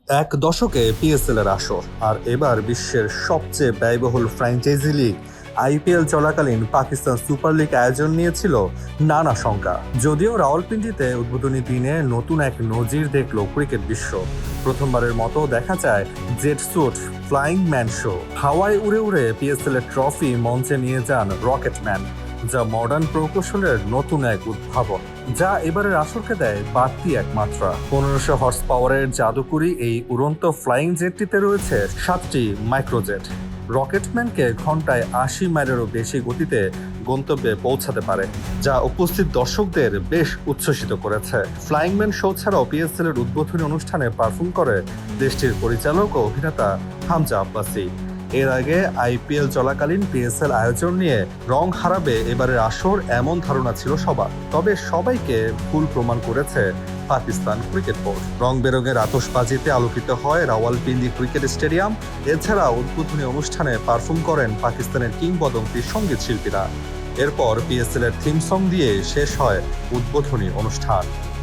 এক দশকে পিএসএল এর আসর, আর এবার বিশ্বের সবচেয়ে ব্যয়বহুল ফ্র্যাঞ্চাইজি লিগ আইপিএল চলাকালীন পাকিস্তান সুপার লিগ আয়োজন নিয়েছিল নানা শঙ্কা। যদিও রাওয়ালপিন্ডিতে উদ্বোধনী দিনে নতুন এক নজির দেখল ক্রিকেট বিশ্ব। প্রথমবারের মতো দেখা যায় jet suit flying man show. হাওয়ায় উড়ে উড়ে পিএসএল এর ট্রফি মঞ্চে নিয়ে যান রকেটম্যান, যা মডার্ন প্রকৌশলের নতুন এক উদ্ভাবন, যা এবারের আসরকে দেয় বাড়তি এক মাত্রা। 1500 হর্স পাওয়ারের জাদুকরি এই উড়ন্ত ফ্লাইং জেটটিতে রয়েছে 7টি মাইক্রোজেট। রকেটম্যানকে ঘন্টায় 80 মাইলেরও বেশি গতিতে গন্তব্যে পৌঁছাতে পারে, যা উপস্থিত দর্শকদের বেশ উচ্ছ্বসিত করেছে। ফ্লাইংম্যান শো ছাড়াও পিএসএল এর উদ্বোধনী অনুষ্ঠানে পারফর্ম করে দেশটির পরিচালক ও অভিনেতা হামজা আব্বাসি। এর আগে আইপিএল চলাকালীন পিএসএল আয়োজন নিয়ে রং হারাবে এবারের আসর এমন ধারণা ছিল সবার, তবে সবাইকে ভুল প্রমাণ করেছে পাকিস্তান ক্রিকেট বোর্ড। রং বেরঙের আতশবাজিতে আলোকিত হয় রাওয়ালপিন্ডি ক্রিকেট স্টেডিয়াম। এছাড়া উদ্বোধনী অনুষ্ঠানে পারফর্ম করেন পাকিস্তানের কিংবদন্তি সঙ্গীত শিল্পীরা। এরপর পিএসএল এর থিম সং দিয়ে শেষ হয় উদ্বোধনী অনুষ্ঠান।